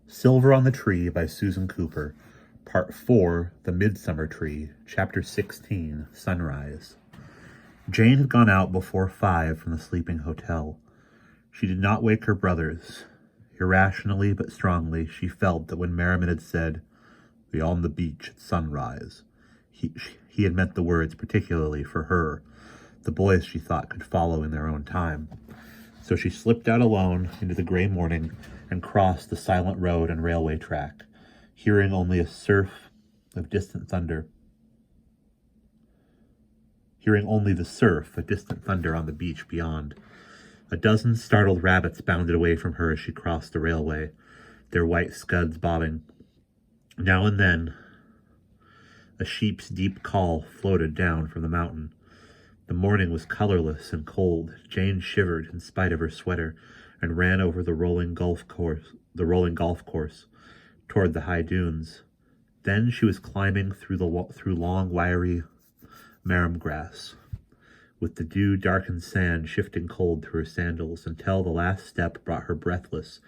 Silver on the Tree by Susan Cooper. Part 4, The Midsummer Tree, Chapter 16, Sunrise. Jane had gone out before 5 from the sleeping hotel. She did not wake her brothers. Irrationally but strongly, she felt that when Merriman had said, "Be on the beach at sunrise," he had meant the words particularly for her. The boys, she thought, could follow in their own time. So she slipped out alone into the gray morning and crossed the silent road and railway track, hearing only a surf of distant thunder. Hearing only the surf of distant thunder on the beach beyond. A dozen startled rabbits bounded away from her as she crossed the railway, their white scuds bobbing. Now and then, a sheep's deep call floated down from the mountain. The morning was colorless and cold. Jane shivered in spite of her sweater and ran over the rolling golf course toward the high dunes. Then she was climbing through long, wiry marram grass, with the dew-darkened sand shifting cold through her sandals, until the last step brought her breathless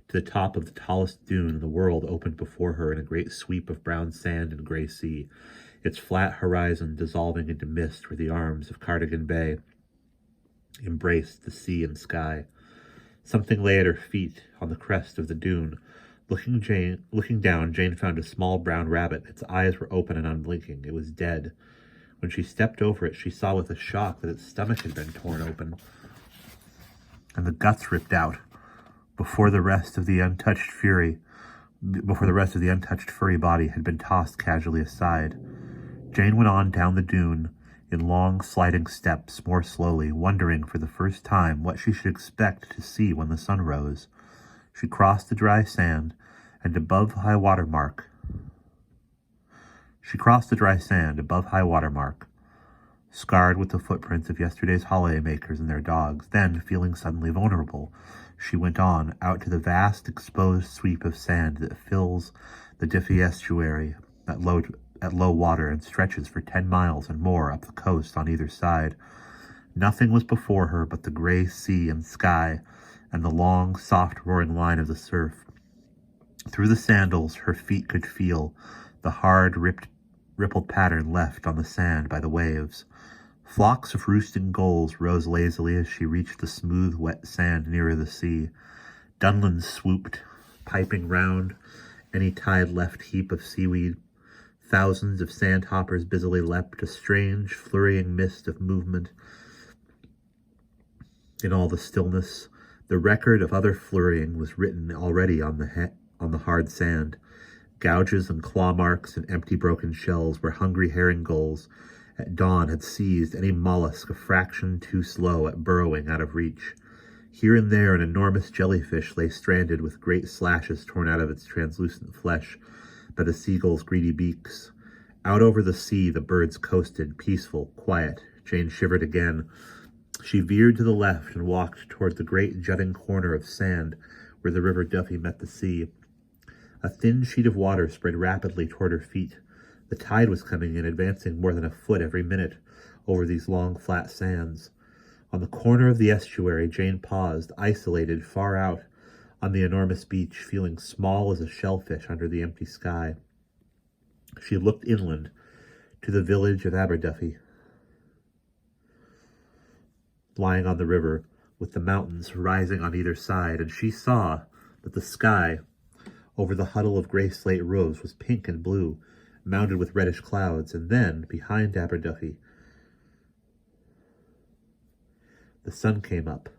to the top of the tallest dune in the world opened before her in a great sweep of brown sand and gray sea, its flat horizon dissolving into mist where the arms of Cardigan Bay embraced the sea and sky. Something lay at her feet on the crest of the dune. Looking down, Jane found a small brown rabbit. Its eyes were open and unblinking. It was dead. When she stepped over it, she saw with a shock that its stomach had been torn open and the guts ripped out before the rest of the untouched furry body had been tossed casually aside. Jane went on down the dune in long sliding steps, more slowly, wondering for the first time what she should expect to see when the sun rose. She crossed the dry sand, and above high water mark, scarred with the footprints of yesterday's holidaymakers and their dogs. Then, feeling suddenly vulnerable, she went on, out to the vast exposed sweep of sand that fills the Diffie estuary at low water and stretches for 10 miles and more up the coast on either side. Nothing was before her but the gray sea and sky and the long, soft roaring line of the surf. Through the sandals, her feet could feel the hard, rippled pattern left on the sand by the waves. Flocks of roosting gulls rose lazily as she reached the smooth, wet sand nearer the sea. Dunlins swooped, piping round any tide-left heap of seaweed. Thousands of sandhoppers busily leapt, a strange, flurrying mist of movement in all the stillness. The record of other flurrying was written already on the hard sand. Gouges and claw marks and empty broken shells where hungry herring gulls at dawn had seized any mollusk a fraction too slow at burrowing out of reach. Here and there an enormous jellyfish lay stranded with great slashes torn out of its translucent flesh by the seagulls' greedy beaks. Out over the sea the birds coasted, peaceful, quiet. Jane shivered again. She veered to the left and walked toward the great jutting corner of sand where the river Duffy met the sea. A thin sheet of water spread rapidly toward her feet. The tide was coming in, advancing more than a foot every minute over these long, flat sands. On the corner of the estuary, Jane paused, isolated, far out on the enormous beach, feeling small as a shellfish under the empty sky. She looked inland to the village of Aberduffy, lying on the river, with the mountains rising on either side, and she saw that the sky over the huddle of gray slate roofs was pink and blue, mounded with reddish clouds. And then, behind Aberduffy, the sun came up.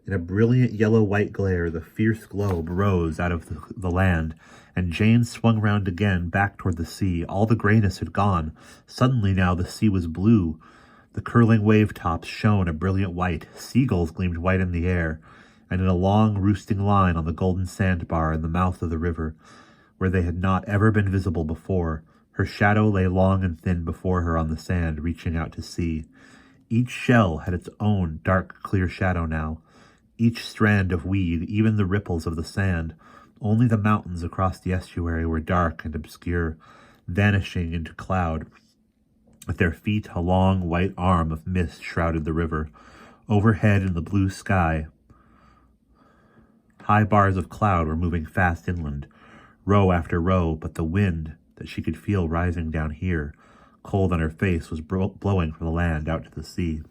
In a brilliant yellow-white glare, the fierce globe rose out of the land, and Jane swung round again, back toward the sea. All the grayness had gone. Suddenly now the sea was blue. The curling wave tops shone a brilliant white. Seagulls gleamed white in the air, and in a long roosting line on the golden sandbar in the mouth of the river, where they had not ever been visible before, her shadow lay long and thin before her on the sand, reaching out to sea. Each shell had its own dark, clear shadow now. Each strand of weed, even the ripples of the sand. Only the mountains across the estuary were dark and obscure, vanishing into cloud. At their feet, a long white arm of mist shrouded the river. Overhead in the blue sky, High bars of cloud were moving fast inland, row after row, but the wind that she could feel rising down here, cold on her face, was blowing from the land out to the sea.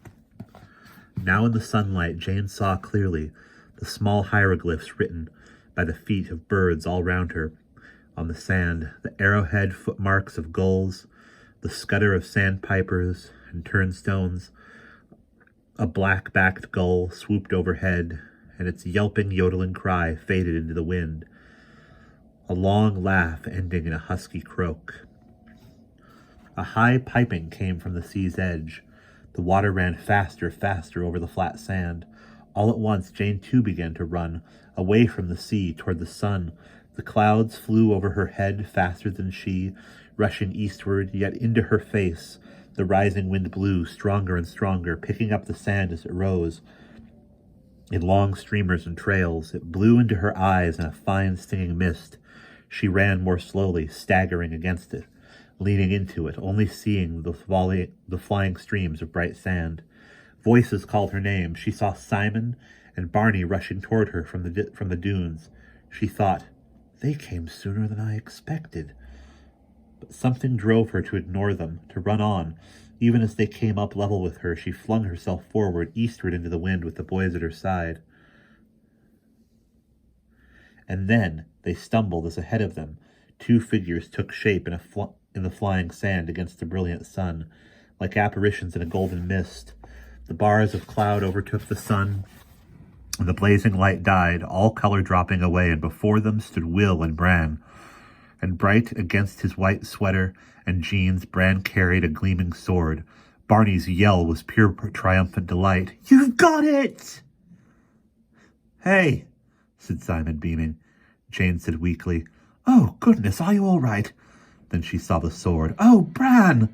Now in the sunlight, Jane saw clearly the small hieroglyphs written by the feet of birds all round her. On the sand, the arrowhead footmarks of gulls, the scutter of sandpipers and turnstones. A black-backed gull swooped overhead, and its yelping, yodeling cry faded into the wind, a long laugh ending in a husky croak. A high piping came from the sea's edge. The water ran faster over the flat sand. All at once, Jane too began to run, away from the sea, toward the sun. The clouds flew over her head faster than she, rushing eastward, yet into her face. The rising wind blew stronger and stronger, picking up the sand as it rose in long streamers and trails. It blew into her eyes in a fine stinging mist. She ran more slowly, staggering against it, leaning into it, only seeing the flying streams of bright sand. Voices called her name. She saw Simon and Barney rushing toward her from the dunes. She thought, they came sooner than I expected. But something drove her to ignore them, to run on. Even as they came up level with her, she flung herself forward, eastward into the wind with the boys at her side. And then they stumbled as ahead of them 2 figures took shape in the flying sand against the brilliant sun, like apparitions in a golden mist. The bars of cloud overtook the sun, and the blazing light died, all color dropping away, and before them stood Will and Bran. And bright against his white sweater and jeans, Bran carried a gleaming sword. Barney's yell was pure triumphant delight. "You've got it!" "Hey," said Simon, beaming. Jane said weakly, "Oh, goodness, are you all right?" Then she saw the sword. "Oh, Bran!"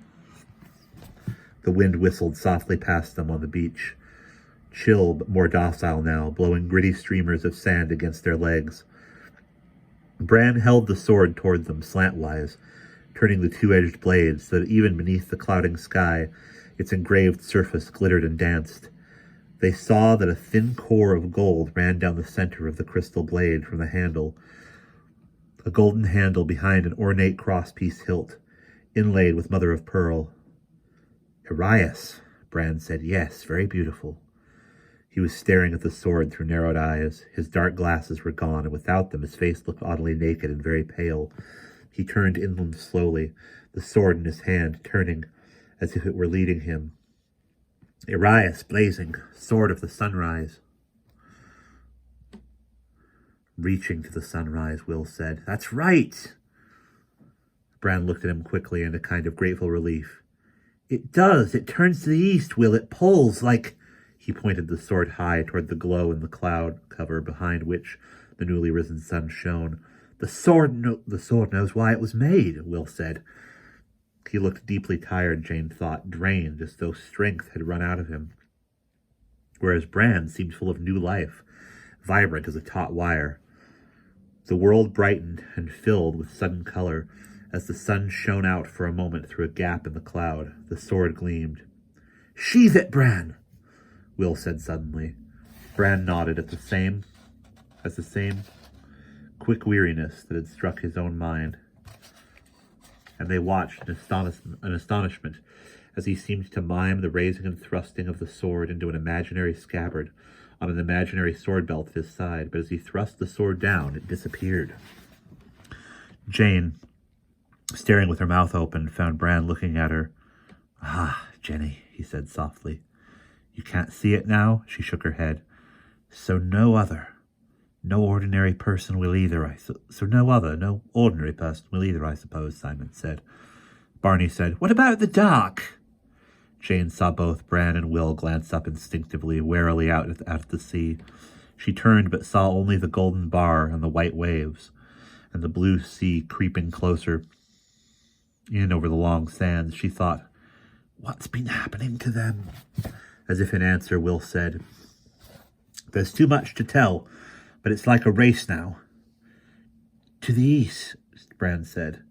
The wind whistled softly past them on the beach, chill but more docile now, blowing gritty streamers of sand against their legs. Bran held the sword toward them slantwise, turning the 2-edged blade so that even beneath the clouding sky, its engraved surface glittered and danced. They saw that a thin core of gold ran down the center of the crystal blade from the handle, a golden handle behind an ornate crosspiece hilt, inlaid with mother of pearl. "Arias," Bran said. "Yes, very beautiful." He was staring at the sword through narrowed eyes. His dark glasses were gone, and without them his face looked oddly naked and very pale. He turned inland slowly, the sword in his hand, turning as if it were leading him. "Arias, blazing, sword of the sunrise." "Reaching to the sunrise," Will said. "That's right." Bran looked at him quickly in a kind of grateful relief. "It does. It turns to the east, Will. It pulls like—" He pointed the sword high toward the glow in the cloud cover behind which the newly risen sun shone. The sword knows why it was made," Will said. He looked deeply tired, Jane thought, drained, as though strength had run out of him, whereas Bran seemed full of new life, vibrant as a taut wire. The world brightened and filled with sudden color as the sun shone out for a moment through a gap in the cloud. The sword gleamed. "Sheathe it, Bran," Will said suddenly. Bran nodded at the same quick weariness that had struck his own mind, and they watched in astonishment as he seemed to mime the raising and thrusting of the sword into an imaginary scabbard on an imaginary sword belt at his side. But as he thrust the sword down, it disappeared. Jane, staring with her mouth open, found Bran looking at her. "Ah, Jenny," he said softly. "You can't see it now?" She shook her head. No ordinary person will either, I suppose," Simon said. Barney said, "What about the dark?" Jane saw both Bran and Will glance up instinctively, warily out at the sea. She turned but saw only the golden bar and the white waves, and the blue sea creeping closer in over the long sands. She thought, "What's been happening to them?" As if in answer, Will said, "There's too much to tell, but it's like a race now." "To the east," Bran said.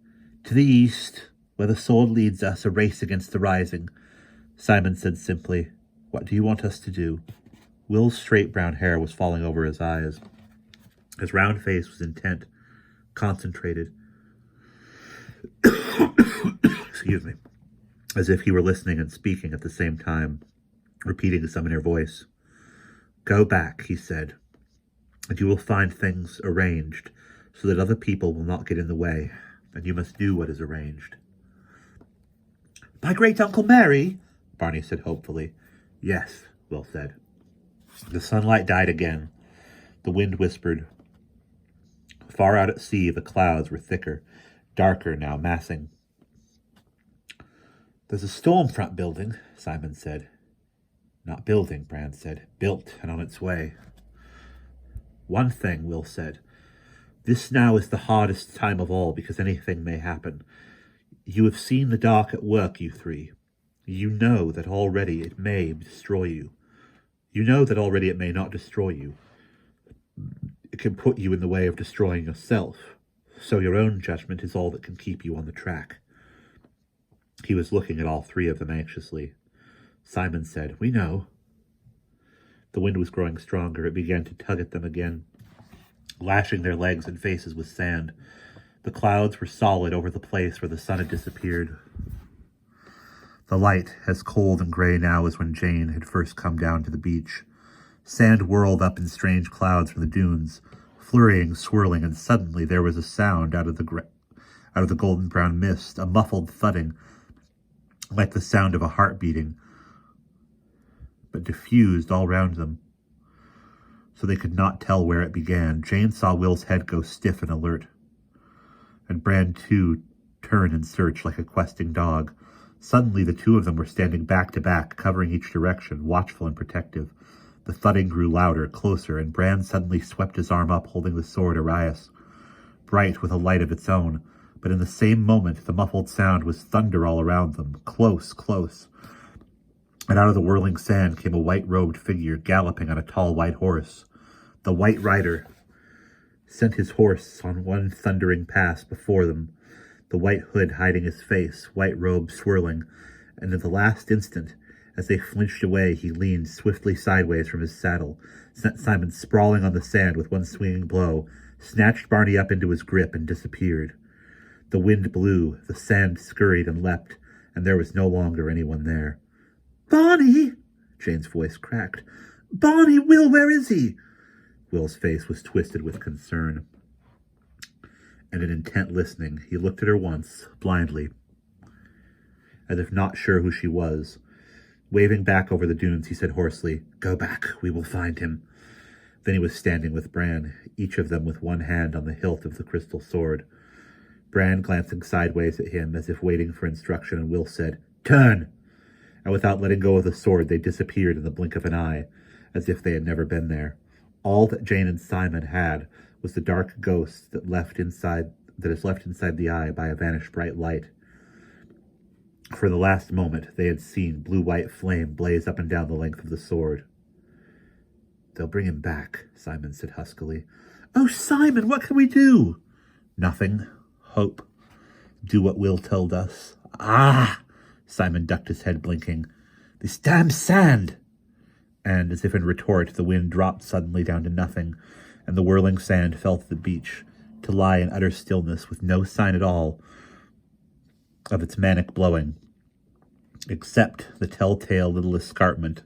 "To the east, where the sword leads us, a race against the rising." Simon said simply, "What do you want us to do?" Will's straight brown hair was falling over his eyes. His round face was intent, concentrated, excuse me, as if he were listening and speaking at the same time, repeating some inner voice. Go back, he said, and you will find things arranged so that other people will not get in the way, and you must do what is arranged. My great-uncle Mary? Barney said hopefully. Yes, Will said. The sunlight died again. The wind whispered. Far out at sea, the clouds were thicker, darker now, massing. There's a storm front building, Simon said. Not building, Brand said. Built and on its way. One thing, Will said. This now is the hardest time of all because anything may happen. You have seen the dark at work, you three. You know that already it may destroy you. You know that already it may not destroy you. It can put you in the way of destroying yourself. So your own judgment is all that can keep you on the track. He was looking at all three of them anxiously. Simon said, We know. The wind was growing stronger. It began to tug at them again, lashing their legs and faces with sand. The clouds were solid over the place where the sun had disappeared. The light, as cold and gray now as when Jane had first come down to the beach. Sand whirled up in strange clouds from the dunes, flurrying, swirling, and suddenly there was a sound out of the golden-brown mist, a muffled thudding, like the sound of a heart beating, but diffused all round them, so they could not tell where it began. Jane saw Will's head go stiff and alert, and Brand, too, turn and search like a questing dog. Suddenly the two of them were standing back to back, covering each direction, watchful and protective. The thudding grew louder, closer, and Brand suddenly swept his arm up, holding the sword Arias, bright with a light of its own. But in the same moment, the muffled sound was thunder all around them, close, close. And out of the whirling sand came a white-robed figure galloping on a tall white horse. The white rider sent his horse on one thundering pass before them, the white hood hiding his face, white robe swirling, and in the last instant, as they flinched away, he leaned swiftly sideways from his saddle, sent Simon sprawling on the sand with one swinging blow, snatched Barney up into his grip, and disappeared. The wind blew, the sand scurried and leapt, and there was no longer anyone there. Barney! Jane's voice cracked. Barney, Will, where is he? Will's face was twisted with concern, and in intent listening, he looked at her once, blindly, as if not sure who she was. Waving back over the dunes, he said hoarsely, Go back, we will find him. Then he was standing with Bran, each of them with one hand on the hilt of the crystal sword. Bran glancing sideways at him as if waiting for instruction, and Will said, Turn! And without letting go of the sword, they disappeared in the blink of an eye, as if they had never been there. All that Jane and Simon had was the dark ghost that is left inside the eye by a vanished bright light. For the last moment, they had seen blue-white flame blaze up and down the length of the sword. They'll bring him back, Simon said huskily. Oh, Simon, what can we do? Nothing. Hope. Do what Will told us. Ah! Simon ducked his head, blinking. This damn sand! And, as if in retort, the wind dropped suddenly down to nothing, and the whirling sand fell to the beach, to lie in utter stillness with no sign at all of its manic blowing, except the telltale little escarpment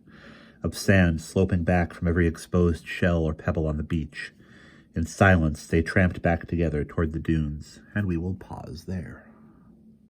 of sand sloping back from every exposed shell or pebble on the beach. In silence, they tramped back together toward the dunes, and we will pause there.